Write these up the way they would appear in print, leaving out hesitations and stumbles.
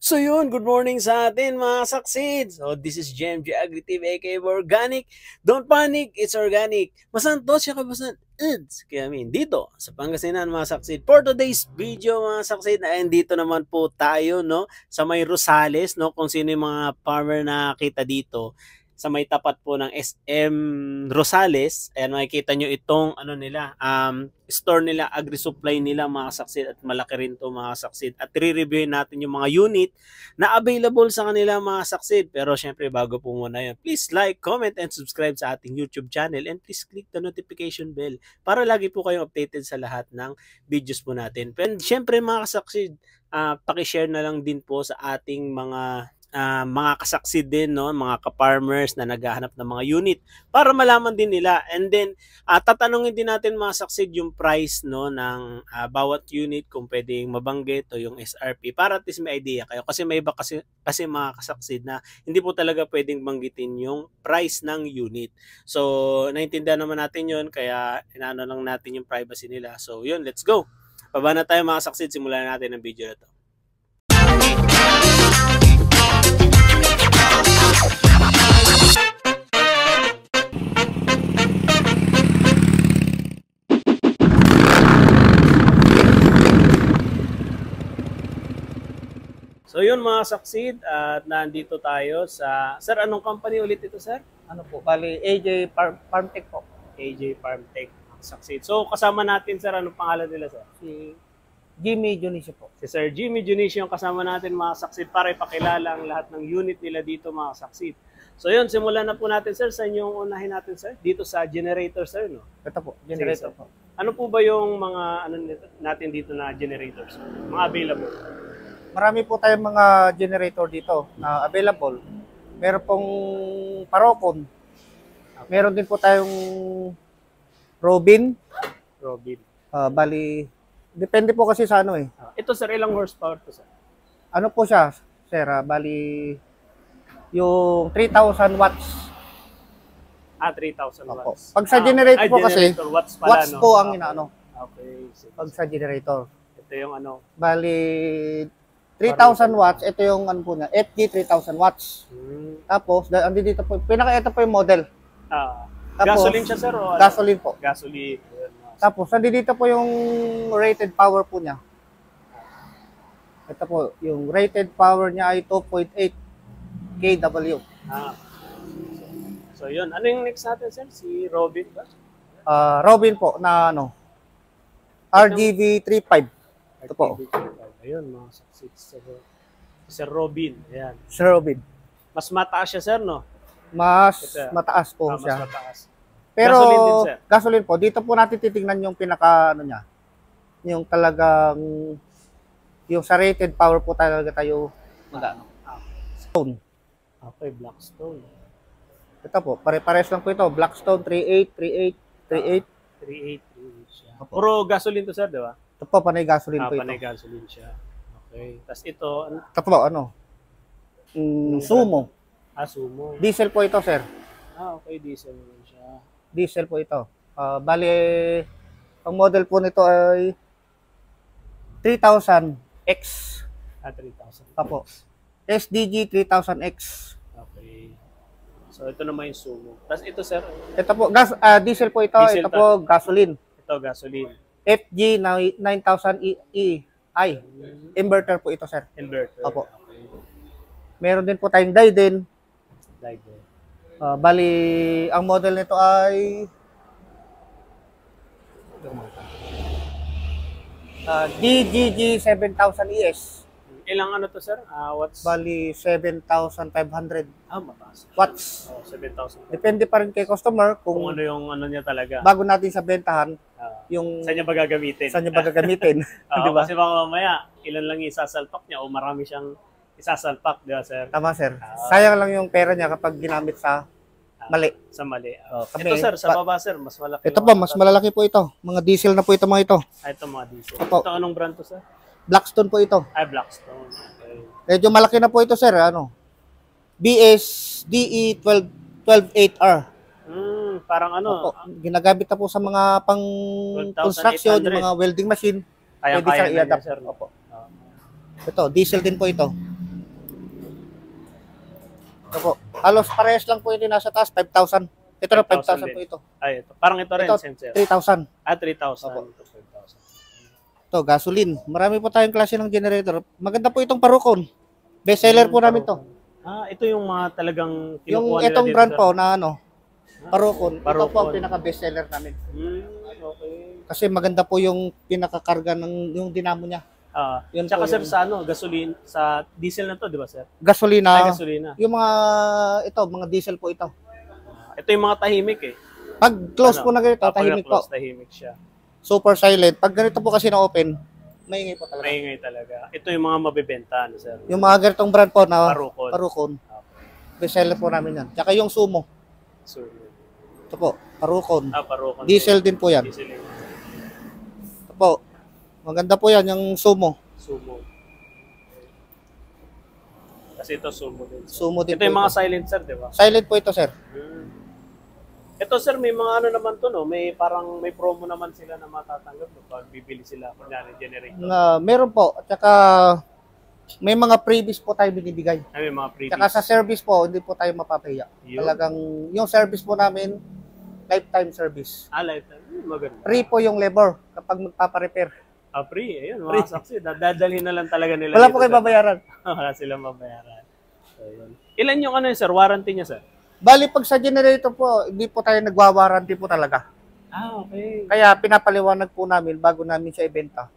So yun, good morning sa atin mga saksid. So this is GMG Agritive aka Organic. Don't panic, it's organic. Masanto siya kabasan. Kaya dito sa Pangasinan mga saksid. For today's video mga saksid, ay dito naman po tayo no sa may Rosales no kung sino yung mga farmer na kita dito sa may tapat po ng SM Rosales. Ayan, makikita nyo itong ano nila, store nila, agri-supply nila mga saksid, at malaki rin to mga saksid. At re-reviewin natin yung mga unit na available sa kanila mga saksid. Pero syempre bago po muna yan, please like, comment, and subscribe sa ating YouTube channel, and please click the notification bell para lagi po kayong updated sa lahat ng videos po natin. And syempre mga kasaksid, pakishare na lang din po sa ating mga kasaksid din, no, mga ka-farmers na naghahanap ng mga unit para malaman din nila. And then tatanungin din natin mga saksid yung price no ng bawat unit, kung pwedeng mabanggit o yung SRP para at least may idea kayo, kasi may iba kasi mga kasaksid na hindi po talaga pwedeng banggitin yung price ng unit. So naintindihan naman natin yun, kaya inaano lang natin yung privacy nila. So yun, let's go. Baba na tayo mga saksid, simulan natin ang video na to. So yun mga saksid, at nandito tayo sa, sir, anong company ulit ito, sir? Ano po, bali AJ Farmtech po. AJ Farmtech, saksid. So kasama natin, sir, anong pangalan nila, sir? Si Jimmy Junicio po. Si Sir Jimmy Junicio yung kasama natin mga saksid para ipakilala ang lahat ng unit nila dito mga saksid. So yun, simulan na po natin, sir, sa inyong unahin natin, sir, dito sa generator, sir, no? Ito po, generator Sige, po. Ano po ba yung mga ano natin dito na generators, mga available? Marami po tayong mga generator dito na available. Meron pong Parocon. Meron din po tayong Robin. Bali, depende po kasi sa ano eh. Ito, sir, ilang horsepower to, sir? Ano po siya, sir? Bali, yung 3,000 watts. 3,000 watts. Pag sa generator po kasi, watts watts no? po ang inaano. Okay. Sige. Pag sa generator. Ito yung ano. Bali, 3,000 watts. Ito yung ano po niya, FG 3,000 watts. Tapos, dito po, ito po yung model. Tapos, gasoline siya, sir? O ano? Gasoline po. Gasoline. Tapos, dito po yung rated power po niya. Ito po, yung rated power niya ay 2.8 kW. So, yun. Ano yung next natin, sir? Si Robin ba? Robin po, na ano, RGB 35. Ito po. Ayun, mga saksit. Sir Robin. Ayan. Sir Robin. Mas mataas siya, sir, no? Mas mataas po siya. Mas mataas. Pero, gasoline din, sir. Gasoline po. Dito po natin titingnan yung pinaka, ano niya, yung talagang, yung sa rated power po talaga tayo mag-ano. Stone. Okay, Blackstone. Ito po, pare-pares lang po ito. Blackstone 38, 38, 38. 38 siya. Puro gasoline to, sir, di ba? Ito po, panay gasoline po ito. Panay gasoline siya. Okay. Tapos ito, ito po, ano? Sumo. Sumo. Diesel po ito, sir. Okay, diesel naman siya. Diesel po ito. Bali, ang model po nito ay 3000X. 3,000. Apo. SDG 3000X. Okay. So, ito naman yung Sumo. Tapos ito, sir? Ito po, diesel po ito. Diesel ito po, gasoline. Ito, gasoline. FG 9000E. Inverter po ito, sir. Inverter. Apo. Okay. Meron din po tayong Diden. Bali, ang model nito ay DGG 7000ES. Ilang ano to, sir? Watts? Bali, 7,500 mataas. watts. 7,000. Depende pa rin kay customer kung ano yung ano niya talaga. Bago natin sa bentahan, yung saan niya ba gagamitin? Saan niya ba gagamitin? Diba? Kasi baka mamaya, ilan lang isasalpak niya o marami siyang isasalpak, di ba, sir? Tama, sir. Sayang lang yung pera niya kapag ginamit sa mali. Sa mali. Kami, ito, sir, sa baba, sir, mas malaki. Ito po, mas malalaki po ito. Mga diesel na po ito, mga ito. Ito mga diesel. Ito anong brand to, sir? Blackstone po ito. Blackstone. Okay. Medyo malaki na po ito, sir. Ano? BS DE 128R. Parang ano? Opo, ginagamit na po sa mga pang construction, yung mga welding machine. Kaya pwede siyang i-adapt. sir. Opo. Ito, diesel din po ito. Ito po. Halos parehas lang po ito nasa taas, 5,000. Ito na 5,000 po ito. Ay, ito. Parang ito rin, Ito, same sir. 3,000. 3,000. Opo. Ito, 5,000. Ito, gasoline. Marami po tayong klase ng generator. Maganda po itong Parocon. Best seller po namin to. Ito yung mga talagang Yung kinukuha nila itong dito, brand sir. po na ano, Parocon. Ito po Parocon. ang pinaka-best seller namin. Okay. Kasi maganda po yung pinakakarga ng yung dinamo niya. Yun Tsaka po sir, yung- sa gasoline, sa diesel na to, di ba sir? Gasolina. Ay, gasolina. Yung mga diesel po ito. Ito yung mga tahimik eh. Pag close po na ganito, Pag tahimik po. na-close, tahimik siya. Super silent. Pag ganito po kasi na open, maingay po talaga. Maingay talaga. Ito yung mga mabibenta, ano sir? Yung mga ganitong brand po na Parocon. Parocon. Okay. Best seller po namin yan. Tsaka yung Sumo. So, Ito po, Parocon. Parocon. Diesel din po yan. Diesel yung Ito po. Maganda po yan, yung Sumo. Sumo. Kasi ito Sumo din. Sumo din Ito po yung mga ito. silencer, di ba? Silent po ito, sir. Ito sir, may mga ano naman to, no? May parang may promo naman sila na matatanggap no? Pag bibili sila kunyari generator. Meron po. At saka may mga freebies po tayo binibigay. Ay, may mga freebies. Tsaka sa service po, hindi po tayo mapapahiya. Yun. Talagang yung service po namin, lifetime service. Lifetime. Maganda. Free po yung labor kapag magpaparepair. Free. Ayun, mga saksi. Dadalhin na lang talaga nila. Wala dito, po kayo sir. babayaran. Wala silang babayaran. So, yun. Ilan yung ano yun, sir? Warranty niya, sir? Bali, pag sa generator po, hindi po tayo nagwawaranty po talaga. Okay. Kaya pinapaliwanag po namin bago namin siya ibenta.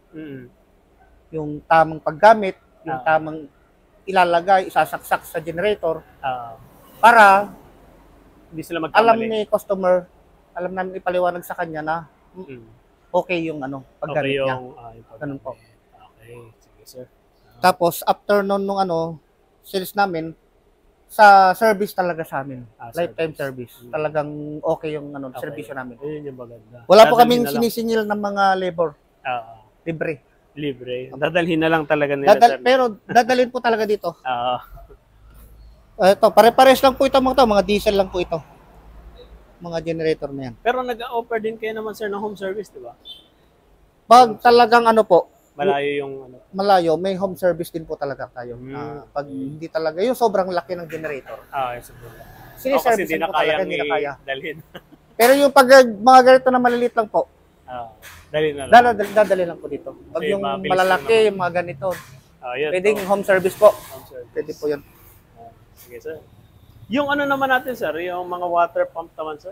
Yung tamang paggamit, yung tamang ilalagay, isasaksak sa generator para Hindi sila magkamali. alam ni customer, alam namin ipaliwanag sa kanya na okay yung paggamit Okay niya. yung paggamit. Ganun po. Okay. Sige, sir. Tapos, after nun nung sales namin, sa service talaga sa amin. Lifetime service. Talagang okay yung Okay. servisyo namin. Ayun yung maganda. Wala po Dadalhin kaming na lang. sinisingil ng mga labor. Libre. Libre. Dadalhin na lang talaga nila, sir. Pero dadalhin po talaga dito. Ah, Ito, pare-pares lang po ito mga diesel lang po ito. Mga generator na yan. pero nag-offer din kayo naman, sir, ng home service, di ba? Pag talagang Malayo yung malayo, may home service din po talaga tayo. Pag hindi talaga, yung sobrang laki ng generator. yes, kasi Siniservice hindi na po talaga, kayang hindi na kaya. dalhin. Pero yung pag mga ganito na maliliit lang po, Dalhin na lang. dadali lang po dito. Pag Kasi yung mabilis malalaki, lang yung mga ganito, Yun, pwedeng home service po. home service. Pwede po yun. Sige, sir. Yung ano naman natin, sir, yung mga water pump naman, sir.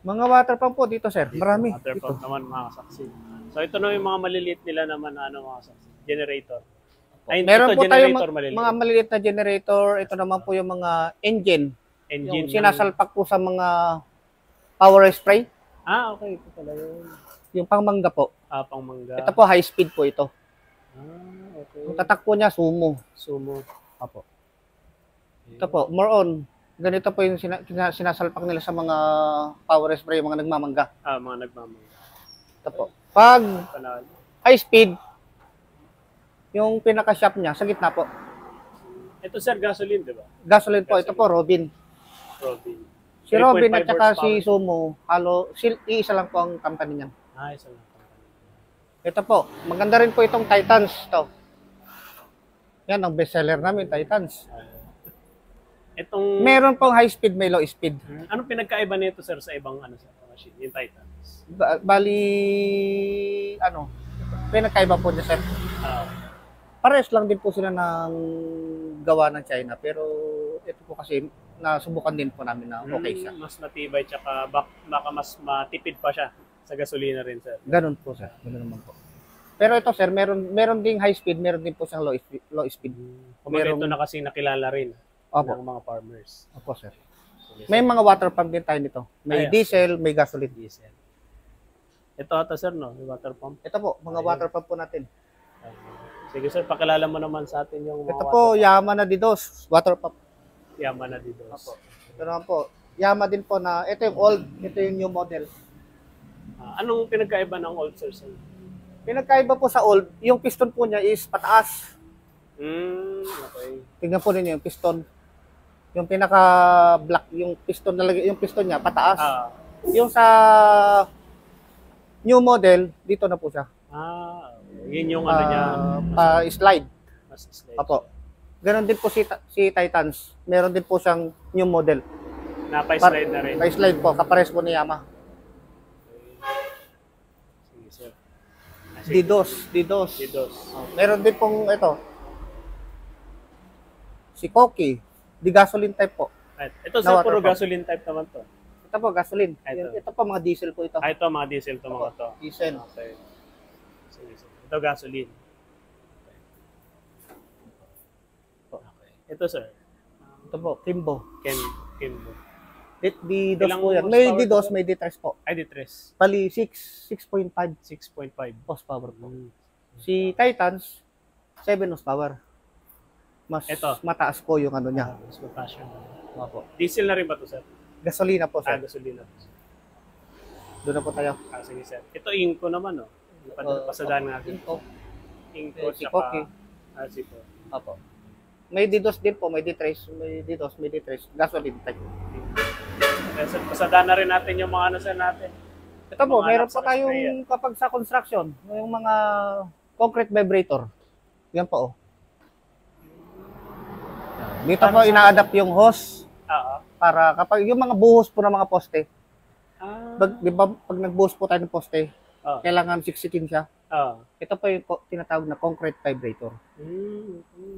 Mga water pump po dito, sir. Marami. Water Dito. pump naman, mga saksi. So, ito na yung mga maliliit nila naman, mga saksi. Generator. Ay, Meron ito, po tayong generator maliliit. mga maliliit na generator. Ito naman po yung mga engine. Engine. Yung sinasalpak po sa mga power spray. Okay. Ito pala yun. Yung pangmangga po. Pang mangga. Ito po, high speed po ito. Okay. Yung tatakbo niya, sumo. Sumo. Apo. Ito po, more on. Ganito po yung sinasalpak nila sa mga power spray, yung mga nagmamangga. Mga nagmamangga. Ito po. Pag Panalo. high speed, yung pinaka-shop niya, sa gitna po. Ito, sir, gasoline, di ba? Gasoline po, ito po, Robin. Robin. Si Robin at 3.5 saka si horsepower. Sumo, iisa lang po ang company niyan. Isa lang. Ito po, maganda rin po itong Titans. Ito. Yan, ang bestseller namin, Titans. Itong... Meron pong high speed, may low speed. Anong pinagkaiba nito, sir, sa ibang sir, machine, yung Titans? Bali, pinagkaiba po niya, sir. Pares lang din po sila ng gawa ng China, pero ito po kasi nasubukan din po namin na okay siya. Mas matibay, tsaka baka mas matipid pa siya sa gasolina rin, sir. Ganun po, sir. Ganun naman po. Pero ito, sir, meron ding high speed, meron din po siyang low speed. Kumbaga ito na kasi nakilala rin Opo. ng mga farmers. Opo, sir. May mga water pump din tayo nito. May Ay, diesel, may gasoline. Diesel. Ito ata, sir, no? Yung water pump. Ito po, mga water pump po natin. Sige, sir, pakilala mo naman sa atin yung mga Ito po, Yama na Didos, water pump. Yaman na dito. Opo. Ito naman po, Yama din po na, ito yung old, ito yung new model. Anong pinagkaiba ng old, sir? Pinagkaiba po sa old, yung piston po niya is pataas. Okay. Tingnan po ninyo yung piston. Yung pinaka-black, yung piston yung piston niya pataas. Yung sa new model, dito na po siya. Yun yung ano niya. Pa-slide. Mas slide. Opo. Ganon din po si Titans. Meron din po siyang new model. Napa-slide na rin. Pa-slide po, kapares po ni Yamaha. Sige, sir. Didos. Meron din pong ito. Si Koki, di gasoline type po. Ito sir, puro gasoline type naman to. Ito po, gasoline. Ito po, mga diesel po ito. Ito, mga diesel to mga to. Diesel. Okay. Sige. Ito, gasoline. Okay. Ito sir. Ito po, Kimbo. Kimbo. Didos po yan. May Didos, may D3 po. Ay, D3. Bali, 6.5 6.5 horsepower po. Si Titans, 7 horsepower. Mas mataas po yung ano niya. Mas mataas yun. Opo. Diesel na rin ba ito, sir? Gasolina po, sir. Gasolina. Doon na po tayo. Sige, sir. Ito, Inco naman, no? Pasadaan nga. Inco. Si Koki. Si po. Opo. May Didos din po, may D3, may Didos, may D3. Gasoline type. Sir, pasadaan na rin natin yung mga ano, sir, natin. Ito po, meron pa tayong kapag sa construction, yung mga concrete vibrator. Yan po, oh. Dito po ina-adapt yung hose para kapag yung mga buhos po ng mga poste. Di ba pag nagbuhos po tayo ng poste, kailangan siksikin siya. Ito po yung tinatawag na concrete vibrator.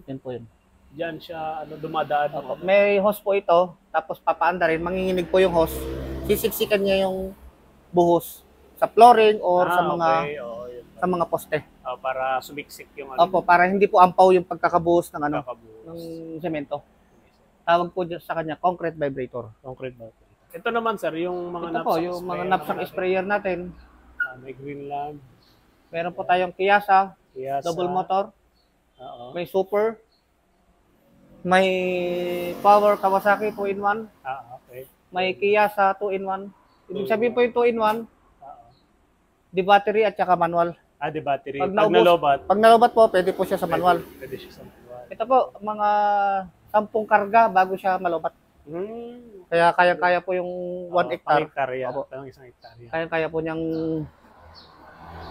Yan po yun. Diyan siya dumadaan. May hose po ito, tapos papaanda rin, manginginig po yung hose. Sisiksikan niya yung buhos sa flooring or sa mga sa mga poste. Para sumiksik yung Opo, para hindi po ampaw yung pagkakabuhos ng ng semento. Tawag po sa kanya concrete vibrator. Concrete vibrator. Ito naman sir, yung mga yung mga knapsack sprayer natin. May Greenland. Meron po tayong Kiyasa, double motor. May Super. May Power Kawasaki 2-in-1. Okay. May Kiyasa 2-in-1. Ibig sabihin po yung 2-in-1. Di battery at saka manual. Di battery. Pag nalobat po, pwede po siya sa manual. Pwede siya sa manual. Ito po, mga 10 karga bago siya malobat. Kaya kaya-kaya po yung 1 hectare. Isang hektarya. Kaya-kaya po niyang...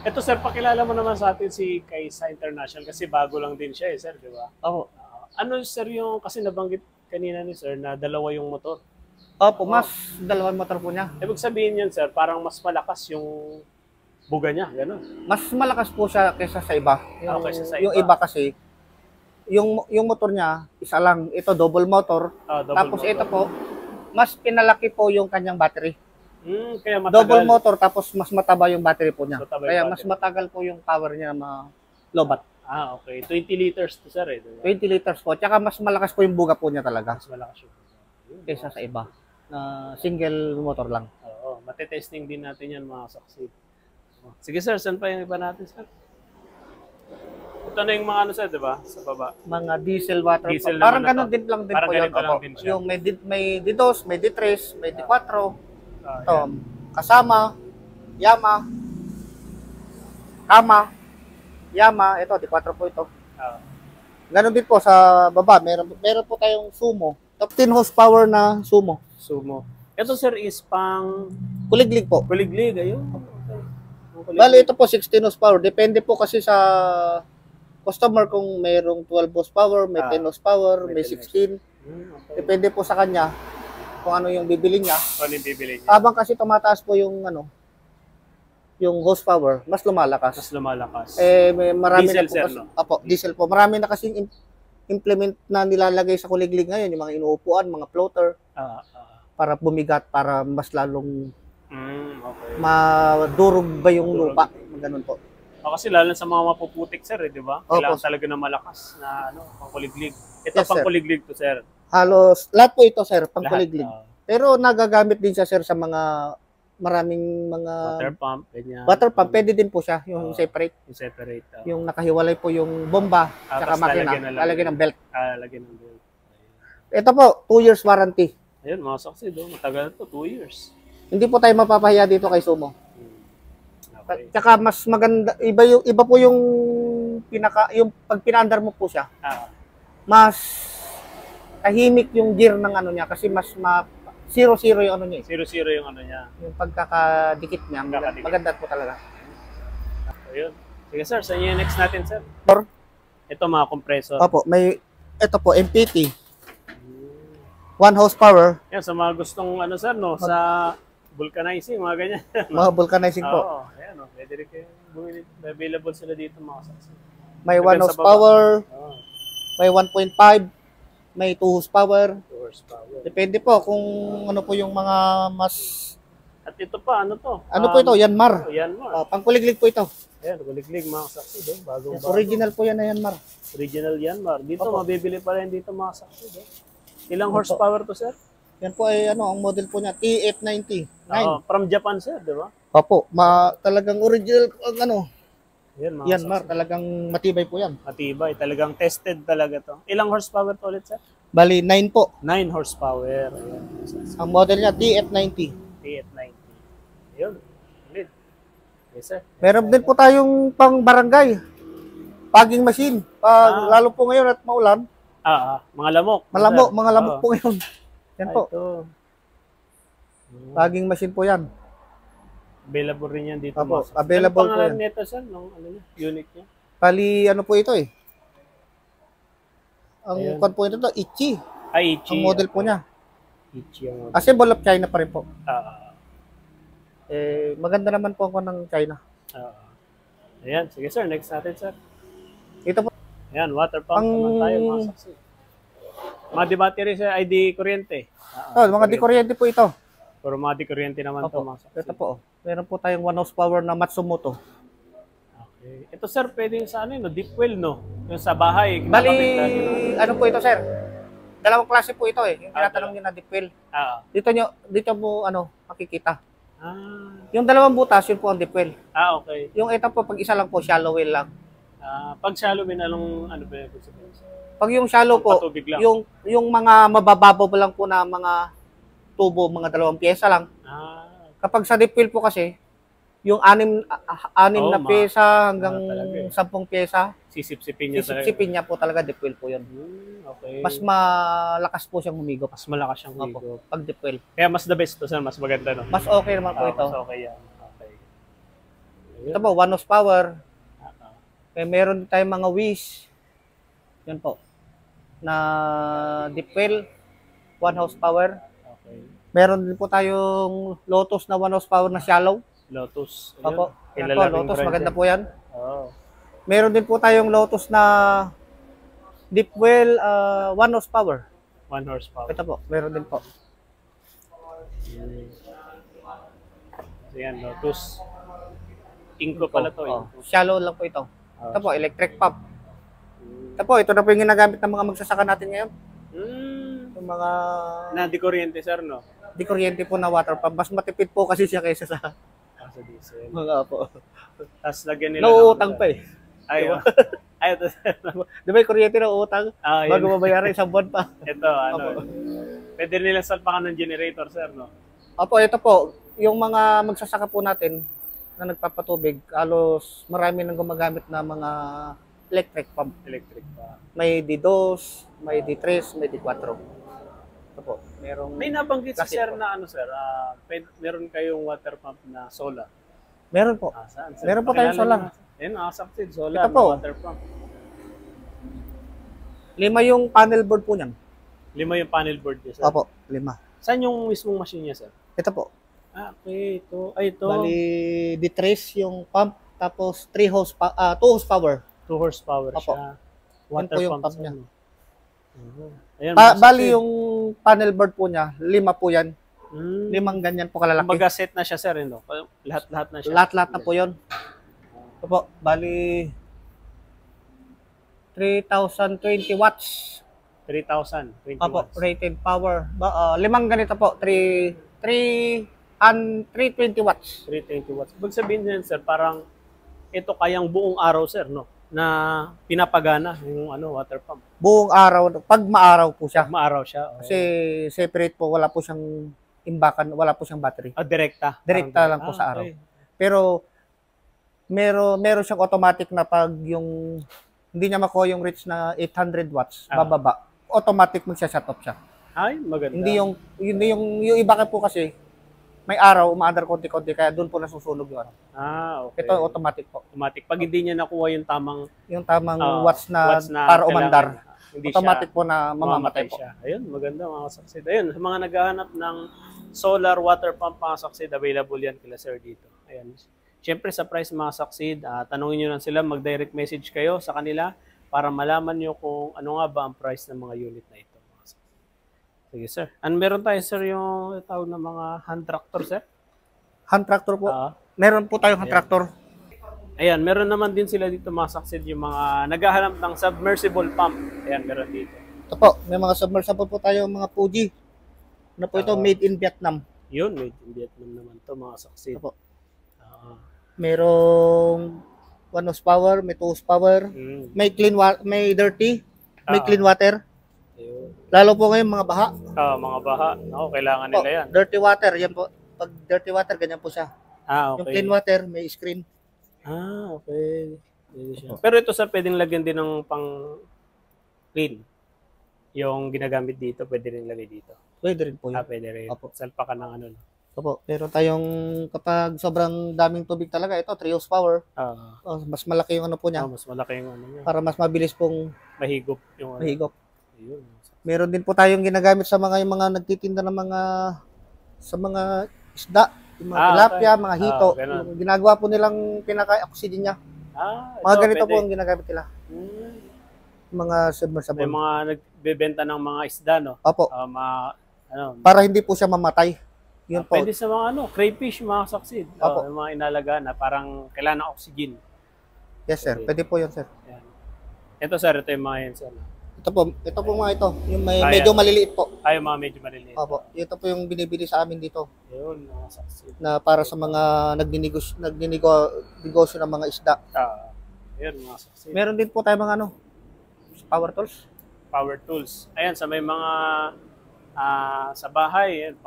Ito sir, pakilala mo naman sa atin si Kaysa International kasi bago lang din siya sir, di ba? Opo. Ano sir yung, kasi nabanggit kanina ni sir na dalawa yung motor. Opo, mas dalawang motor po niya. Ibig sabihin yan sir, parang mas malakas yung buga niya, gano'n. Mas malakas po siya kaysa sa iba. Yung iba kasi, yung motor niya, isa lang. Ito, double motor. Tapos ito po, mas pinalaki po yung kanyang battery. Kaya matagal. Double motor, tapos mas mataba yung battery po niya. Kaya mas matagal po yung power niya na lobat. Okay. 20 liters to sir diba? 20 liters po. Tsaka mas malakas po yung buga po niya talaga. Mas malakas yung kaysa sa iba. Na single motor lang. Oo. Matitesting din natin yan mga saksi. Sige sir, saan pa yung iba natin sir? Ito na yung mga ano sir, diba? Sa baba. Mga diesel water diesel pump. Parang ganun din lang din po yun. Yung may D2, may D3, may D4. Ito, kasama, Yamaha, ito, D4 po ito. Ganun din po sa baba, meron po tayong Sumo. 15 horsepower na Sumo. Ito sir is pang kuliglig po. Kuliglig, ayun. Bali, ito po 16 horsepower. Depende po kasi sa customer kung mayroong 12 horsepower, may 10 horsepower, may 16. Depende po sa kanya kung ano yung bibili niya. Habang kasi tumataas po yung yung horsepower, mas lumalakas. May marami diesel, na po kasi, diesel po. Marami na kasi implement na nilalagay sa kuliglig ngayon, yung mga inuupuan, mga floater. Para bumigat, para mas lalong madurog ba yung lupa. Ganun po. Kasi lalo sa mga mapuputik sir, di ba? Kailangan talaga na malakas na pangkuliglig. Ito pangkuliglig to sir. Halos lahat po ito sir, pangkuliglig. Pero nagagamit din siya sir sa mga maraming mga water pump, ganyan. Water pump, pwede din po siya, yung separate. Yung nakahiwalay po yung bomba saka makina, lalagyan ng belt. Lalagyan ng belt. Ito po, 2 years warranty. Ayun, mga saksi, matagal to, 2 years. Hindi po tayo mapapahiya dito kay Sumo. Tsaka mas maganda, iba po yung yung pag pinaandar mo po siya. Mas tahimik yung gear ng ano niya kasi mas 0-0 yung ano niya. 0-0 yung ano niya. Yung pagkakadikit niya, maganda po talaga. Ayun. Sige sir, saan yung next natin sir? Ito mga compressor. Opo, ito po, MPT. 1 horsepower. Yan, sa mga gustong ano sir, no, sa vulcanizing, mga ganyan. Mga vulcanizing po. Oo, ayan, no, pwede rin kayo bumili. Available sila dito mga saksi. May 1 Depende sa horsepower, Oo, may 1.5, may 2 horsepower. 2 horsepower. Depende po kung ano po yung mga mas... At ito pa, ano to? Ano po ito? Yanmar. Yan mo. Pangkuliglig po ito. Ayan, kuliglig mga saksi doon. Bagong Yes, original po yan na Yanmar. Original Yanmar. Dito, Opo. mabibili pa rin dito mga saksi doon. Ilang horsepower to, sir? Yan po ay ano, ang model po niya, TF90. From Japan, sir, di ba? Opo, talagang original ang ano, Yan, mga Yanmar, saksi. talagang matibay po yan. Matibay. Talagang tested talaga to. Ilang horsepower to ulit, sir? Bali, 9 po. 9 horsepower. Ayan. Ang model niya, TF90. T890. Ayun. Ulit. Yes, sir. Meron din po tayong pang barangay. Pagging machine. Lalo po ngayon at maulan. Mga lamok. Mga lamok po ngayon. Yan po. Ito. Pagging machine po yan. Available rin yan dito. Opo, mga saksi. available Ano po pangalan yan. nito, sir? Nung ano niya? Unit niya? Bali, ano po ito eh. Ang Ayan. kwan po ito, Ichi. Ichi. Ang model po niya. Ichi ang model. Assemble of China pa rin po. Ah, Maganda naman po ako ng China. Ayan. Sige, sir. Next natin, sir. Ito po. Ayan. Water pump naman tayo, mga saksi. Mga di battery, sir. Ay, di kuryente. Mga di-kuryente po ito. Pero mga di kuryente naman to, Opo. mga saksi. Ito po. Meron po tayong 1 horsepower na Matsumoto. Okay. Ito, sir, pwedeng sa ano, no? Deep well, no? Yung sa bahay. Bali, kinakabit lagi, no? ano po ito, sir? Dalawang klase po ito eh. Yung tinatanong niyo na deep well. Dito mo ano, makikita. Yung dalawang butas, yun po ang deep well. Okay. Yung ito po, pag isa lang po, shallow well lang. Pag shallow, anong ano ba yung sabihin? Pag yung shallow po, Patubig lang. yung mga mabababaw lang po na mga tubo, mga 2 pyesa lang. Kapag sa deep well po kasi, yung 6 na pyesa hanggang talaga eh. 10 pyesa, Sisip-sipin niya talaga. sisip-sipin niya po talaga deep well po yun. Okay. Mas malakas po siyang humigop. Mas malakas siyang Opo, higop. pag deep well. Kaya mas the best to, sir. Mas maganda, no? Mas okay naman po ito. Mas okay yan. Okay. Ito po, 1 horsepower. Ah. Meron tayong mga wish. Yan po. Na deep well, 1 horsepower. Okay. Meron din po tayong Lotus na 1 horsepower na shallow. Lotus. Opo. Yan Kilala po, ring Lotus, brand maganda yan. po yan. Oh. Meron din po tayong Lotus na deep well, 1 horsepower. 1 horsepower. Ito po, meron din po. So yan, Lotus. Inco pala to. Oh, Inco. shallow lang po ito. Ito po, electric pump. Ito na po yung ginagamit ng mga magsasaka natin ngayon. Yung mga Na di kuryente, sir, no? di kuryente po na water pump. Mas matipid po kasi siya kaysa sa Sa diesel. mga po. Tapos lagyan nila. Nauutang pa eh. Ay, Diba? ay, ito. Di ba yung kuryente na utang? Bago Yun. mabayaran isang buwan pa. Ito, ano. Pwede nila salpakan ng generator, sir, no? Opo, ito po. Yung mga magsasaka po natin na nagpapatubig, halos marami nang gumagamit na mga electric pump. Electric pa. May D2, may D3, may D4. Ito po. May nabanggit si Classic sir po. na ano, sir, meron kayong water pump na solar. Meron po. Saan, sir? Meron po tayong Pakilala solar. niyo. Ayun, nakasaksid, solar, Ito po. na water pump. 5 yung panel board po niyan. 5 yung panel board niya, sir. Opo, 5. Saan yung mismong machine niya, sir? Ito po. Okay, ito. Ay, ito. Bali, D3 yung pump, tapos 2 horsepower. 2 horsepower Opo. siya. Yan Water po yung pump pump niya. Ayan, Bali yung panel board po niya, 5 po yan. 5 ganyan po kalalaki. Kumbaga set na siya, sir, no? Lahat-lahat na siya. Lahat-lahat na po yun. Ito po, bali 3,020 watts. 3,000. 20 Opo, watts. rated power. 5 ganito po, 320 watts. 320 watts. Ibig sabihin din, sir, parang ito kayang buong araw, sir, no? Na pinapagana yung water pump. Buong araw, pag maaraw po siya. Maaraw siya. Oh. Kasi separate po, wala po siyang imbakan, wala po siyang battery. Direkta. Direkta lang po sa araw. Pero meron siyang automatic na pag yung hindi niya makuha yung reach na 800 watts, bababa. Automatic magsa-shut off siya. Ay, maganda. Hindi yung iba po kasi may araw, umaandar konti-konti kaya doon po nasusunog yung araw. Okay. Ito automatic po. Automatic. Pag hindi niya nakuha yung tamang Yung tamang watts na para umandar. Hindi automatic siya po na mamamatay po. siya. Ayun, maganda mga kasaksid. Ayun, sa mga naghahanap ng solar water pump mga kasaksid, available yan kila sir dito. Ayan. Siyempre sa price mga kasaksid, tanungin nyo lang sila, mag-direct message kayo sa kanila para malaman nyo kung ano nga ba ang price ng mga unit na ito. Mga kasaksid. Sige sir. And meron tayo sir yung tawag na mga hand tractor sir? Hand tractor po. Ah. Meron po tayong hand tractor. Ayan, meron naman din sila dito mga saksid yung mga naghahanap ng submersible pump. Ayan, meron dito. Ito po, may mga submersible po tayo, mga Fuji. Ano po ito, made in Vietnam. Yun, made in Vietnam naman to mga saksid. Ito po. Merong 1 horsepower, may 2 horsepower, may clean may dirty, may clean water. Ayun. Lalo po ngayon mga baha. Mga baha. Oo, kailangan nila yan. Dirty water, yan po. Pag dirty water, ganyan po siya. Okay. Yung clean water, may screen. Okay. Pero ito sir, pwedeng lagyan din ng pang clean. Yung ginagamit dito, pwede rin lagay dito. Pwede rin po yun. Pwede rin. Opo. Salpa ka ng ano. Opo. Pero tayong kapag sobrang daming tubig talaga, ito 3 horsepower. Mas malaki yung ano po niya. Mas malaki yung ano niya. Para mas mabilis pong mahigop yung mahigop. Ayun. Meron din po tayong ginagamit sa mga yung mga nagtitinda ng mga sa mga isda, yung mga tilapia, mga hito. Ginagawa po nilang pinaka-oxygen niya. Mga ganito po ang ginagamit nila. Mga submersible. May mga nagbebenta ng mga isda, no? Opo. Para hindi po siya mamatay. Yun po. Pwede sa mga crayfish, mga saksid. Opo. Yung mga inalaga na parang kailangan ng oxygen. Yes, sir. Pwede po yun, sir. Yan. Ito, sir. Ito yung mga yan, sir. Ito po mga ito. Yung medyo maliliit po. Yung mga medyo maliliit. Opo. Ito po yung binibili sa amin dito. Yun, mga saksid. Na para sa mga nagninegosyo ng mga isda. Yun, mga saksid. Meron din po tayo mga power tools. Power tools. Ayan, sa may mga sa bahay, yan,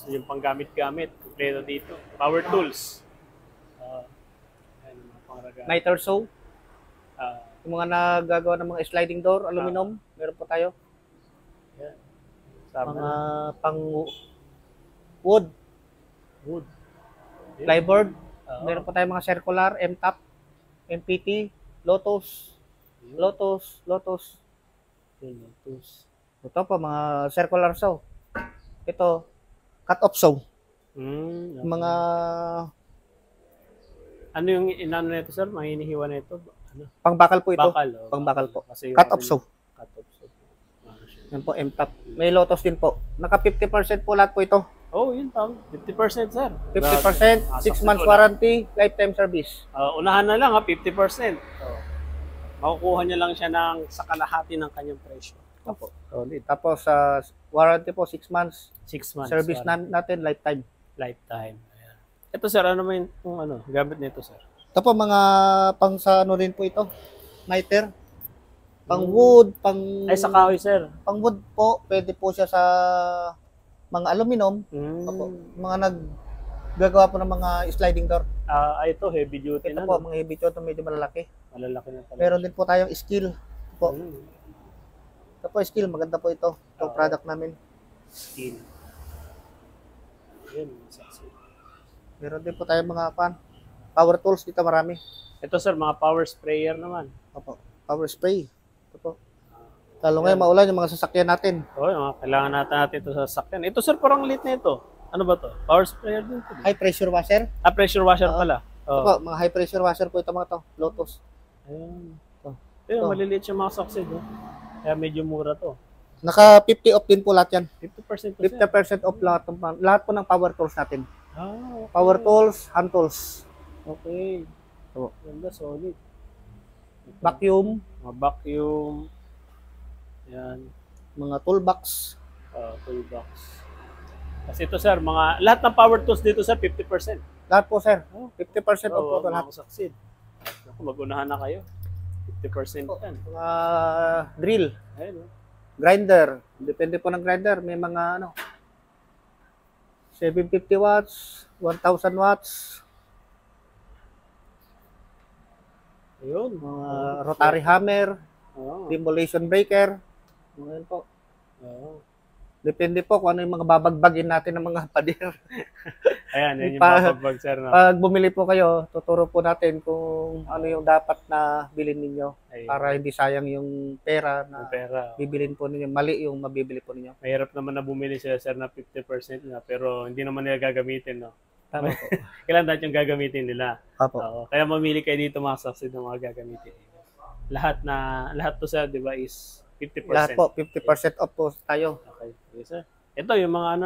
yung panggamit-gamit, kompleto dito. Power tools. Ayan, mga pangaraga. Miter saw. Yung mga nagagawa ng mga sliding door, aluminum, meron po tayo. Yan. Mga pang wood. Plyboard. Meron po tayo mga circular, M-top, MPT, Lotus. Ito po, mga circular saw. Ito, cut-off saw. Okay. Mga... Ano yung inano nito, sir? Mahinihiwa na ito? Pangbakal po ito. Pangbakal po. Cut-off saw. Yan po, M-top. May Lotus din po. Naka 50% po lahat po ito. Yun tawag. 50%, sir. 50%, 6 months warranty, lifetime service. Unahan na lang, 50%. Makukuha niya lang siya sa kalahati ng kanyang presyo. Opo. Tapos, warranty po, 6 months. 6 months. Service natin, lifetime. Lifetime. Ayan. Ito, sir, ano naman yung gamit nito, sir? Ito po, mga pang sa ano rin po ito. Miter. Pang wood, Ay, sa kahoy, sir. Pang wood po, pwede po siya sa mga aluminum. Opo. Mga naggagawa po ng mga sliding door. Ito, heavy duty ito po, mga heavy duty, medyo malalaki. Malalaki na pala. Meron din po tayong skill po. Ito po, skill, maganda po ito. Itong product namin. Skill. Yun, sexy. Meron din po tayong mga power tools dito, marami. Ito, sir, mga power sprayer naman. Opo, power spray. Ito po. Lalo ngayon, maulan yung mga sasakyan natin. Kailangan natin ito sa sasakyan. Ito, sir, parang lit na ito. Ano ba to? Power sprayer din ito. High pressure washer. Pressure washer pala. Ito po, mga high pressure washer po ito mga to. Lotus. Ayun. Ayun, maliliit siya mga succeed. Kaya medyo mura to. Naka 50 off din po lahat yan. 50% 50% off lahat po ng power tools natin. Okay. Power tools, hand tools. Okay. Ganda, solid. Vacuum. Mga vacuum. Yan. Mga toolbox. Toolbox. Kasi ito, sir, lahat ng power tools dito, sir, 50%. Lahat po, sir. 50% off po lahat. Succeed. Mag-unahan na kayo. 50% yan. Mga drill. Ayun. Grinder. Depende po ng grinder. May mga 750 watts, 1,000 watts. Ayun. Mga rotary hammer. Demolition breaker. Ngayon po. Depende po kung ano yung mga babagbagin natin ng mga pader. Ayan, yan yung Pa- papagbag, sir. No? Pag bumili po kayo, tuturo po natin kung ano yung dapat na bilhin ninyo Ayun, para hindi sayang yung pera yung na pera. bibilin po ninyo. Mali yung mabibili po ninyo. Mahirap naman na bumili sila, sir, na 50% na, pero hindi naman nila gagamitin, no? Tama po. Kailan dahil yung gagamitin nila. Apo. Oo. Kaya mamili kayo dito mga succeed ng mga gagamitin. Lahat to, sir, di ba, is 50%. Lahat po, 50% off po tayo. Okay. Yes, sir. Ito, yung mga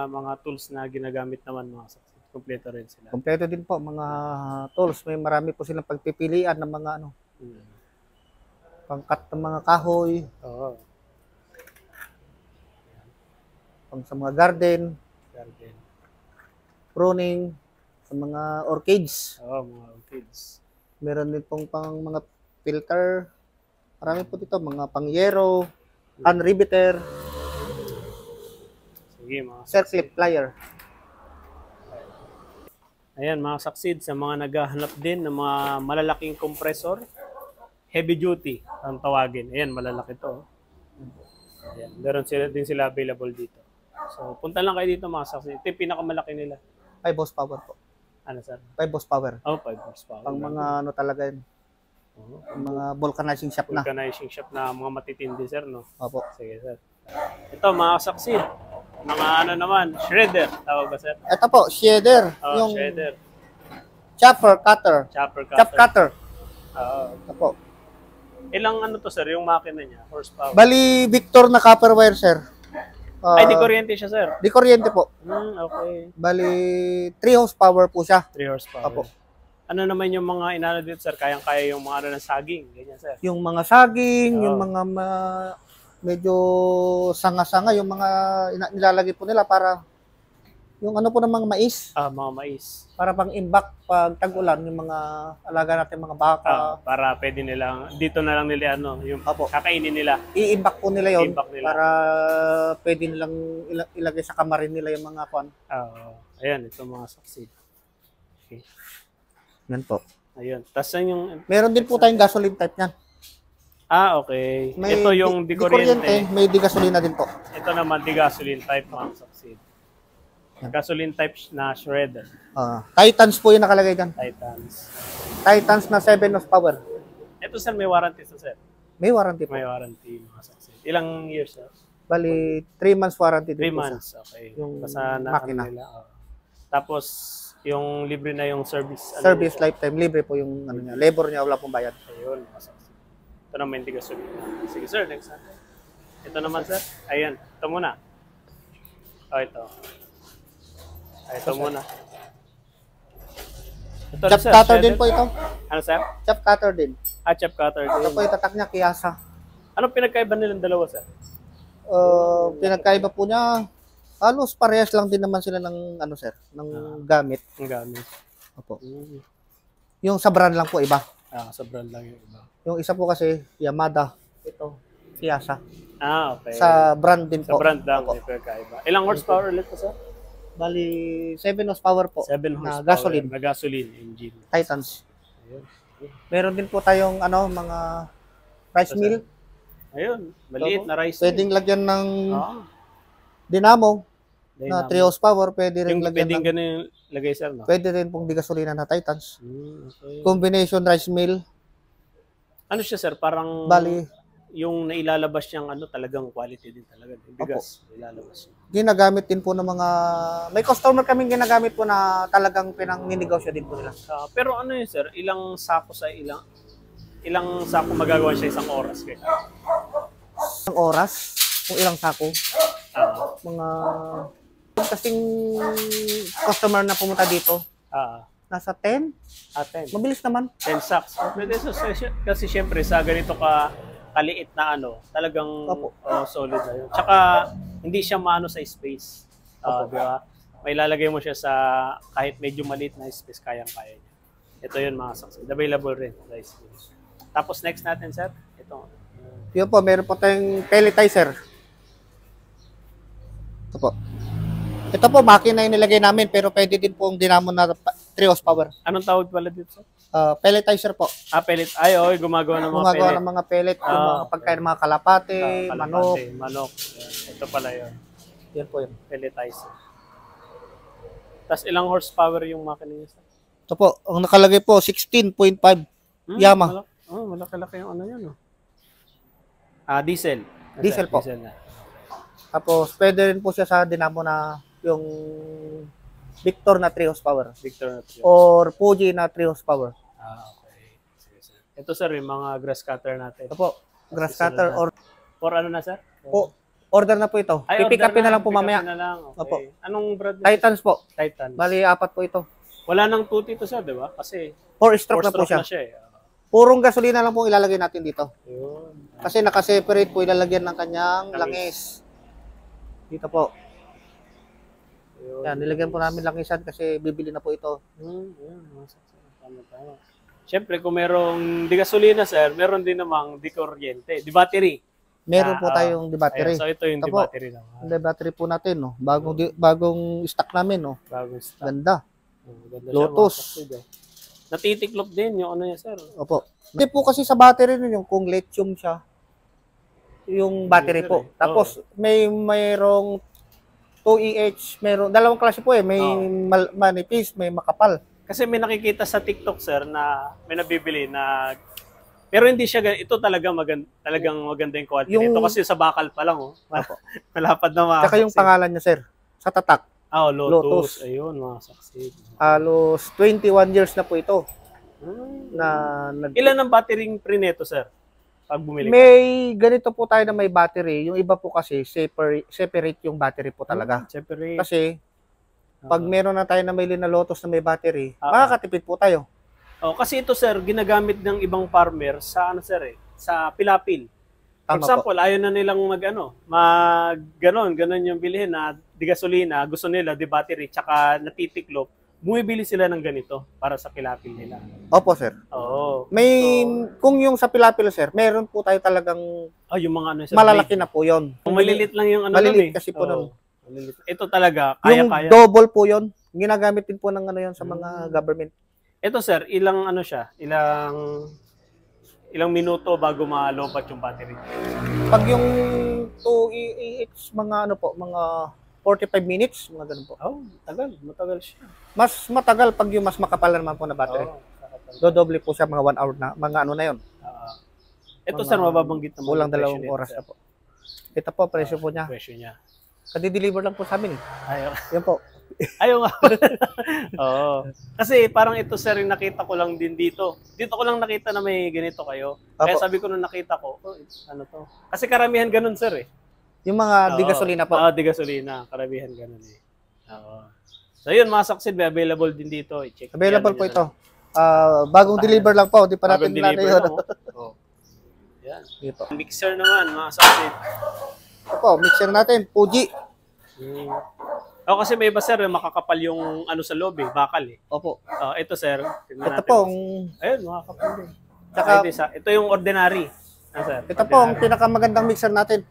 mga tools na ginagamit naman mga succeed. Kompleto rin sila. Kompleto din po mga tools. May marami po silang pagpipilian ng mga pangkat ng mga kahoy, Oo. pang sa mga garden, Garden. pruning, sa mga orchids. Oo, mga orchids. Meron din pong pang mga filter. Marami po dito, mga pangyero, unriveter, Sige, mga circlip plier. Ayan, mga succeed sa mga naghahanap din ng mga malalaking compressor, heavy duty ang tawagin. Ayan, malalaki to. Ayan, meron sila available dito. So, punta lang kayo dito mga succeed. Ito yung pinakamalaki nila. 5 horsepower po. Ano, sir? 5 horsepower. Oh, 5 horsepower. Pang mga ano talaga yun. Oo. Pang mga vulcanizing shop na. Vulcanizing shop na mga matitindi, sir, no? Opo. Sige, sir. Ito, mga succeed. Mga ano naman, shredder. Tawag ba, sir? Ito po, shader. Oh, Yung shredder. chopper cutter. Chopper Chop cutter. cutter. Oo. Ito po. Ilang ano to, sir? Yung makina niya, horsepower. Bali, Victor na copper wire, sir. Ay, di kuryente siya, sir. Di kuryente po. Okay. Bali, 3 horsepower po siya. 3 horsepower. Apo. Ano naman yung mga inano dito, sir? Kayang-kaya yung mga ano ng saging. Ganyan, sir. Yung mga saging, Oo. yung mga medyo sanga-sanga, yung mga nilalagay po nila para yung ano po ng mga mais, Mga mais. para pang imbak pag tag-ulan, yung mga alaga natin mga baka, Para pwede nilang, dito na lang nila, yung Apo. kakainin nila. i-imbak po nila yon I-imbak nila. para pwede nilang ilagay sa kamarin nila yung mga kwan. Ayan, ito mga succeed. Okay. Yan po. Ayun. Tapos yung, Meron din po tayong gasoline type niyan. okay. Ito yung di kuryente. May di gasolina din po. Ito naman, di gasoline type mga succeed. Gasoline type na shredder. Titans po yung nakalagay dyan. Titans. Titans na 7 horsepower. Ito, sir, may warranty sa sir. May warranty po. May warranty mga succeed. Ilang years, sir? Bali, 3 months warranty 3 din po siya. months, okay. Yung Basta na makina. nila. Tapos, yung libre na yung service. Service lifetime, libre po yung ano niya. Labor niya, wala pong bayad. Ayun, mga succeed. Ito naman, hindi gasolina. Sige, sir, next natin. Ito naman, sir. Ayan, ito muna. Ito. Ito muna. Ito Chop sir, cutter shredder. din po ito. Ano, sir? Chop cutter din. Chop cutter Ito din. po yung tatak niya, Kiyasa. Anong pinagkaiba nilang dalawa, sir? Pinagkaiba po niya, halos parehas lang din naman sila ng ano sir, ng gamit. Ang gamit. Opo. Yung sa brand lang po iba. Sa brand lang yung iba. Yung isa po kasi Yamada, ito Kiyasa. Okay. Sa brand din Sa po. brand lang Opo. yung pinagkaiba. Ilang horsepower ulit po, sir? Bali 7 horsepower po. 7 Na horsepower. gasoline. Na gasoline engine. Titans. Ayun. Meron din po tayong ano mga rice Ito, mill. Ayun. Maliit na rice. Pwedeng lagyan ng Ah, dinamo na dynamo. 3 horsepower, pwede rin Yung lagyan pwedeng ng ganun yung lagay, sir, no? pwede rin pong di gasolina na Titans. Okay. Combination rice mill. Ano siya, sir? Parang Bali, yung nailalabas niyang talagang quality din talaga. Yung bigas, ilalabas niya. ginagamit din po ng mga may customer kaming ginagamit po na talagang pinanginegosyo din po nila. Pero ano yun, sir? Ilang sako magagawa siya isang oras kayo? Ang oras, kung ilang sako, Ah, mga kasing customer na pumunta dito, nasa 10, 10. mabilis naman. 10 sacks. Pwede kasi syempre sa ganito kaliit na talagang Opo. solid na yun. Tsaka hindi siya maano sa space. Di ba? May lalagay mo siya sa kahit medyo maliit na space, kayang-kaya niya. Ito yun mga sacks. Available rin. Guys. Tapos next natin, sir. Ito. Yun po, meron po tayong pelletizer. Ito po. Ito po, makina yung nilagay namin pero pwede din po ang dinamo na 3 horsepower. Anong tawag pala dito, sir? Pelletizer po. Pellet. Gumagawa ng mga Gumagawa pellet. ng mga pellet, yung mga pagkain ng mga kalapate, manok. Manok. Yan. Ito pala yun. Yan po yun. Pelletizer. Tapos ilang horsepower yung makina niya, sir? Ito po, ang nakalagay po, 16.5 Yamaha. Malaki-laki yung ano yan, no? Diesel. Diesel po. Diesel na. Tapos, pwede rin po siya sa dinamo na yung Victor na 3 horsepower. Victor na 3. Or Fuji na 3 horsepower. Okay. Sige, sir. Ito, sir, yung mga grass cutter natin. Ito po, grass cutter or ano na, sir? order na po ito. Pipick upin na lang po mamaya. Na lang. Okay. Opo. Anong brand? Titans po. Titans. Bali, 4 po ito. Wala nang tuti to, sir, di ba? Kasi 4-stroke na po siya. Purong gasolina lang po ilalagay natin dito. Yun. Kasi naka-separate po ilalagyan ng kanyang langis. Dito po. Yun. Yan, nilagyan po namin langisan kasi bibili na po ito. Tama. Siyempre, kung merong di gasolina, sir, meron din namang di kuryente, di battery. Meron po tayong di battery. So, ito yung di battery lang. Di battery po natin, no. Bagong stock namin, no. Bagong stock. Ganda. Ganda Lotus. siya, natitiklop din yung ano niya, sir. Opo. Hindi po kasi sa battery nun, yung kung lithium siya, yung battery po. Tapos, mayroong 2EH, dalawang klase po eh. May manipis, may makapal. Kasi may nakikita sa TikTok, sir, na may nabibili na pero hindi siya ito talagang maganda yung quality. Ito kasi sa bakal pa lang, oh. Malapad na mga. Tsaka yung pangalan niya, sir, sa tatak. Lotus. Ayun, mga saksi. Halos 21 years na po ito. Ilan ang battery preneto, sir? Pag bumili ka? May ganito po tayo na may battery. Yung iba po kasi separate yung battery po talaga. Separate. Kasi pag meron na tayo na may na Lotus na may battery, makakatipid po tayo. Kasi ito, sir, ginagamit ng ibang farmer sa sa pilapil. For example, ayaw na nilang ganon yung bilhin na di gasolina, gusto nila di battery, tsaka natitiklop. Bumibili sila ng ganito para sa pilapil nila. Opo, sir. Oo. Kung yung sa pilapil, sir, meron po tayo talagang yung mga sir, malalaki na po yon. Kung malilit lang yung malilit kasi po nun. Ito talaga, kaya-kaya. Yung double po yon. Ginagamit din po ng yon sa mga government. Ito, sir, ilang minuto bago malobat yung battery? Pag yung 2EH, mga mga 45 minutes, mga ganun po. Matagal siya. Mas matagal pag yung mas makapal naman po na battery. Dodoble po siya mga 1 hour na, mga na yun. Ito, sir, mababanggit na kulang 2 oras na po. Ito po, presyo po niya. Presyo niya. Kadi-deliver lang po sa amin. Yan po. Ayaw nga. Kasi parang ito, sir, yung nakita ko lang din dito. Dito ko lang nakita na may ganito kayo. Kaya sabi ko nung nakita ko, ano to? Kasi karamihan ganun, sir, eh. Yung mga di gasolina po. Di gasolina. Karamihan ganun, eh. So yun, mga saksid, may available din dito. I-check. Available po ito. Bagong deliver lang po. Di pa natin na yun. Yan. Dito. Mixer naman, mga saksid. Ito po, mixer natin. Fuji. Kasi may iba, sir, makakapal yung sa loob, bakal, eh. Opo. Ito, sir. Ito po. Ayun, makakapal din. Ito yung ordinary. Sir, ito po, ang pinakamagandang mixer natin.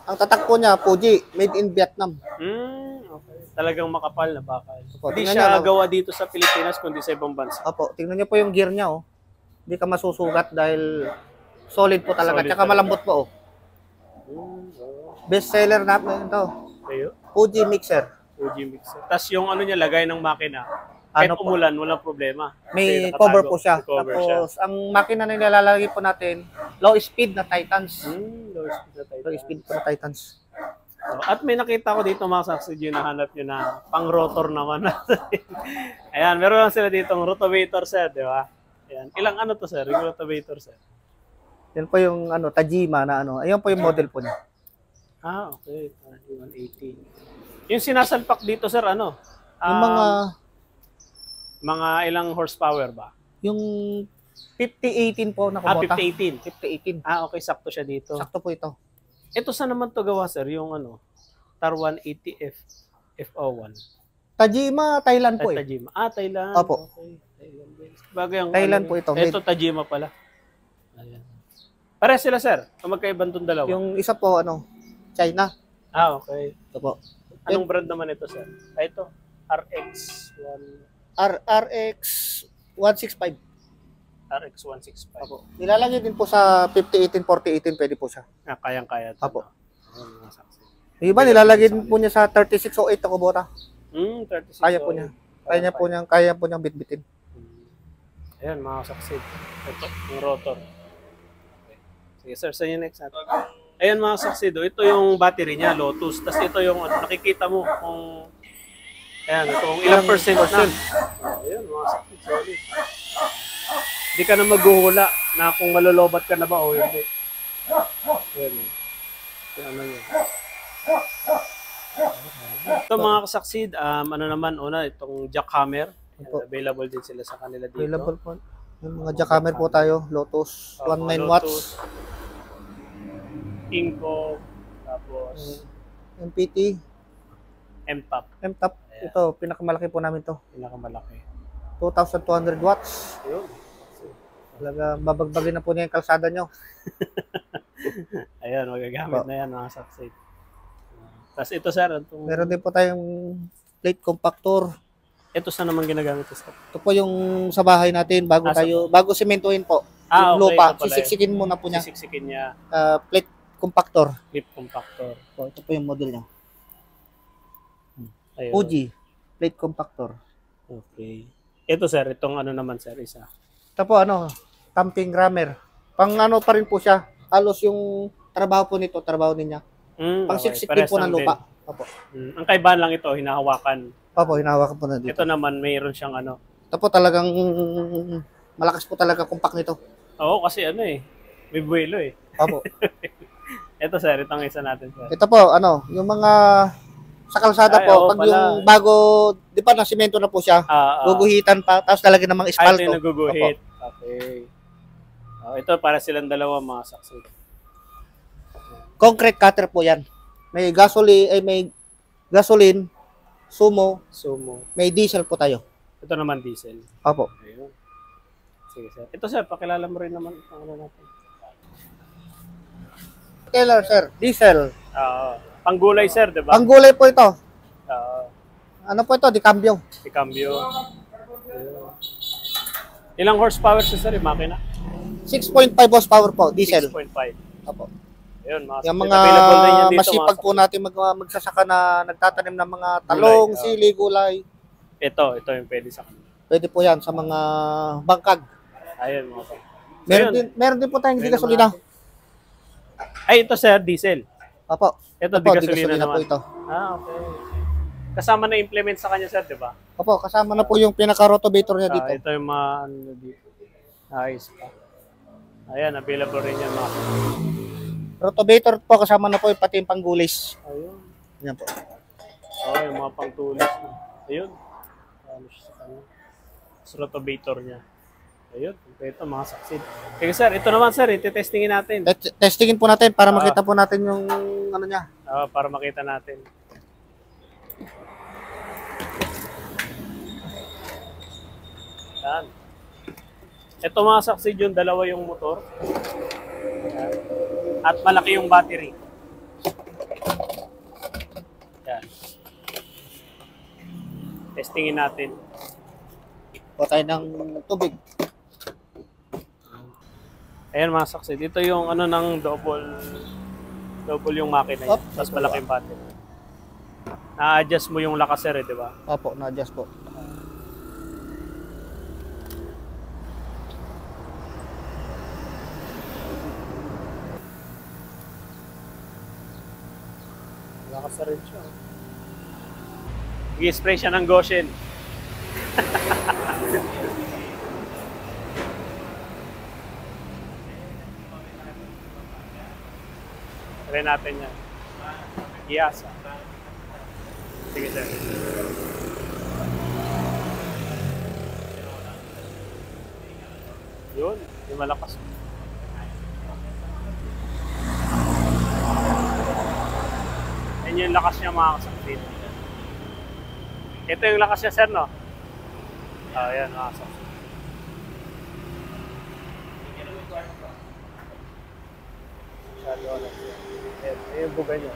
Ang tatak po niya, Fuji, made in Vietnam. Okay. Talagang makapal na bakal. Opo, hindi siya gawa dito sa Pilipinas, kundi sa ibang bansa. Opo, tingnan niyo po yung gear niya, oh. Hindi ka masusugat dahil solid po talaga. Tsaka malambot po, oh. Best seller natin ito. Fuji mixer. Tapos yung niya, lagay ng makina. Kahit umulan, walang problema. May cover po siya. Tapos, ang makina na nilalagay po natin, low speed na Titans. Low speed po na Titans. At may nakita ko dito, mga saksid, yung nahanap nyo na pang-rotor naman. Ayan, meron lang sila dito ng rotavator, sir, di ba? Ayan. Ilang to, sir? Yung rotavator, sir? Yan po yung Tajima na Ayun po yung model po niya. Okay. 180. Yung sinasalpak dito, sir, yung mga ilang horsepower ba? Yung 5018 po na Kubota. 5018. Okay, sakto siya dito. Sakto po ito. Ito saan naman to gawa, sir? Yung TAR 180 FO1. Tajima, Thailand po eh. Tajima. Thailand. Opo. Okay. Thailand. Thailand po ito. Ito Tajima pala. Ayan. Pare sila, sir. Magkaibang itong dalawa. Yung isa po, China. Okay. Ito po. Anong brand naman ito, sir? Ito. RX 165. RX 165. Opo. Nilalagay din po sa 5018, 4018, pwede po siya. Kayang-kaya. Opo. Yung iba, nilalagay din po niya sa 3608 na Kubota. 36. Kaya po niya. Kaya po niyang bitbitin. Ayan, mga succeed. Ito, yung rotor. Okay. Sige sir, sa next natin. Ayan mga succeed. Ito yung battery niya, Lotus. Tapos ito yung nakikita mo kung ayan, kung ilang percent na. Ayan, mga succeed. Sorry. Hindi ka na maghuhula na kung malolobat ka na ba o hindi. Ayan. Ayan, ano yun. Ito mga kasaksid, ano naman, una, itong jackhammer. Available din sila sa kanila dito. Available po. Yung mga jackhammer po tayo, Lotus, 19 watts. Inco, tapos MPT, M-Top. M-Top. Ito, pinakamalaki po namin to. Pinakamalaki. 2,200 watts. Ayun. Talaga, babagbagin na po niya yung kalsada nyo. Ayan, magagamit na yan mga saksid. Tapos ito sir, meron din po tayong plate compactor. Ito saan naman ginagamit ito? Ito po yung sa bahay natin bago sementuhin po. Yung okay, lupa, sisiksikin muna po niya. Sisiksikin niya. Plate compactor. Plate compactor. Ito po yung model niya. Ayun. Fuji plate compactor. Okay. Ito sir, itong ano naman sir, isa. Ito po tamping rammer. Pang ano pa rin po siya. Halos yung trabaho po nito, trabaho niya. Pang siksik din po ng lupa. Opo. Ang kaibahan lang ito, hinahawakan. Opo, hinahawakan po na dito. Ito naman, mayroon siyang ano. Ito po talagang malakas po talaga compact nito. Oo, kasi ano may buwelo Opo. Ito sir, itong isa natin sir. Ito po, yung mga sa kalsada po, pag pala. Yung bago, di ba na simento na po siya, guguhitan pa, tapos talaga namang espalto. Ito yung naguguhit. Okay. Ito para silang dalawa mga saksi. Concrete cutter po yan. May gasoline, sumo, may diesel po tayo. Ito naman diesel. Opo. Ayun. Sige sir. Ito sir, pakilala mo rin naman ang ano natin. Taylor sir, diesel. Panggulay sir, di ba? Panggulay po ito. Ano po ito? Dicambio. Dicambio. Ilang horsepower siya sir, yung makina? 6.5 horsepower po, diesel. 6.5. Opo. Ayun, yung mga masipag po natin magsasaka na nagtatanim ng mga talong, sili, gulay. Ito yung pwede sa kanila. Pwede po yan sa mga bangkag. Ayun, mga so, meron din po tayong di gasolina. Ay, ito sir, diesel. Opo. Ito, di gasolina naman. Po ito. Okay. Kasama na implement sa kanya sir, di ba? Opo, kasama na po yung pinaka-rotovator niya dito. Ito yung mga ano dito. Ayos pa. Ayan, available rin yan mga. Rotovator po, kasama na po yung pati yung panggulis. Ayun. Yan po. Yung mga pangtulis. Ayun. Ano siya sa kanya. Rotovator niya. Ayun. Ito mga succeed. Kaya sir, ito naman sir, iti-testingin natin. Testingin po natin para makita po natin yung ano niya. Para makita natin. Yan. Ito mga succeed yung dalawa yung motor. Yan. At malaki yung battery. Yan. Testingin natin. Po tayo ng tubig. Ayan mga succeed. Ito yung ano ng double yung makina niya. Tapos malaki yung battery. Na-adjust mo yung lakas sir, di ba? Opo, na-adjust po. Lakas na rin siya. I-spray siya ng Goshen. Try natin yan. Iyasa. Sige sir. Yun. Yung malakas. Yan yung lakas niya mga kasaksit. Ito yung lakas niya sir, no? Ayan mga kasaksit. Ayan yung buga niya.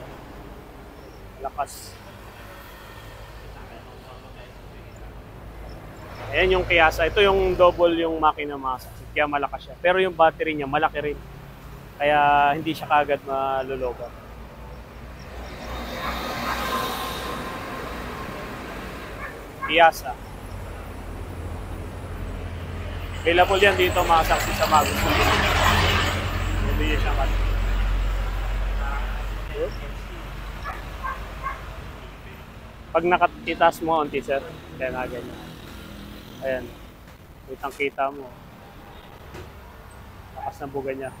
Lakas. Ayan yung Kiyasa. Ito yung double yung makina mga kasaksit. Kaya malakas siya. Pero yung battery niya malaki rin. Kaya hindi siya kagad malulubat. Piazza. Available yan dito mga saksi sa mga gusto nyo. Hindi nyo siya kat. Pag nakatitas mo onti sir, kaya nga ganyan. Ayan. Kitang kita mo. Lakas ng buga niya.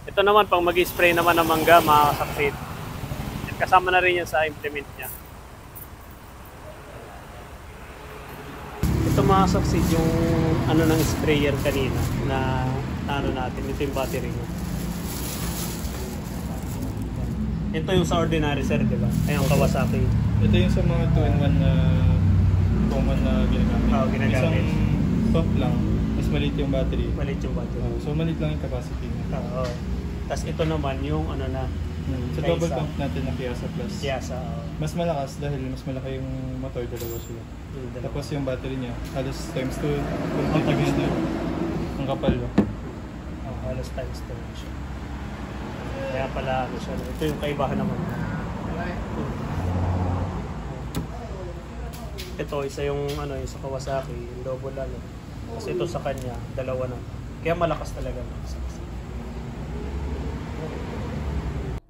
Ito naman, pag mag-spray naman ng mangga, mga kasaksit. Kasama na rin yan sa implement niya. Ito mga kasaksit, yung ano ng sprayer kanina na ano natin. Ito yung battery niya. Ito yung sa ordinary sir, di ba? Ayun, Kawasaki. Ito yung sa mga 2-in-1 na common na ginagamit. Oo, ginagamit. Isang top lang, mas maliit yung battery. Maliit yung battery. So maliit lang yung capacity niya. Oo. Tapos ito naman yung ano na. Sa double pump natin na Piazza Plus. Piazza. Mas malakas dahil mas malaki yung motor, dalawa sila. Tapos yung battery niya, halos times 2, complete na ang kapal ba? Halos times 2 siya. Kaya pala ano siya. Ito yung kaibahan naman. Ito isa yung ano yung sa Kawasaki, yung double ano. Kasi ito sa kanya, dalawa na. Kaya malakas talaga mga saksi.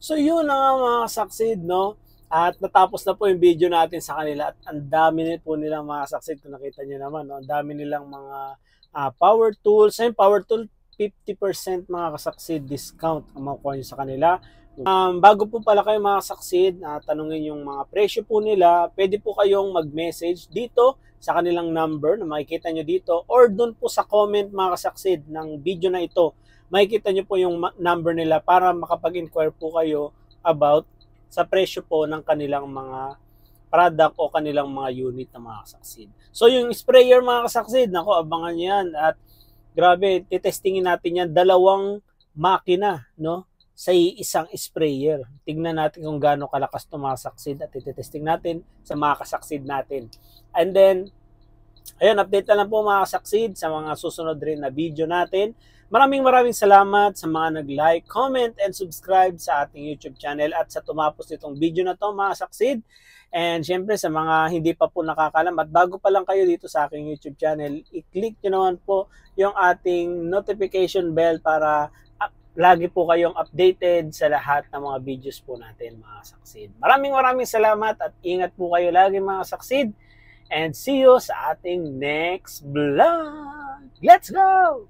So yun na mga saksid, no? At natapos na po yung video natin sa kanila at ang dami po nilang mga saksid kung nakita nyo naman, no? Ang dami nilang mga power tools. Ayun, power tool 50% mga kasaksid discount ang makukuha nyo sa kanila. Bago po pala kayo mga saksid, tanungin yung mga presyo po nila, pwede po kayong mag-message dito sa kanilang number na makikita nyo dito or doon po sa comment mga kasaksid ng video na ito. Makikita nyo po yung number nila para makapag-inquire po kayo about sa presyo po ng kanilang mga product o kanilang mga unit na mga kasaksid. So yung sprayer mga kasaksid, nako abangan nyo yan at grabe, titestingin natin yan, 2 makina, no? Sa isang sprayer. Tingnan natin kung gaano kalakas ito mga saksid at ititesting natin sa mga kasaksid natin. And then, ayun, update na lang po mga kasaksid sa mga susunod rin na video natin. Maraming salamat sa mga nag-like, comment, and subscribe sa ating YouTube channel at sa tumapos nitong video na to mga saksid. And syempre sa mga hindi pa po nakakalam at bago pa lang kayo dito sa aking YouTube channel, i-click nyo naman po yung ating notification bell para lagi po kayong updated sa lahat ng mga videos po natin mga saksid. Maraming salamat at ingat po kayo lagi mga saksid. And see you sa ating next vlog. Let's go!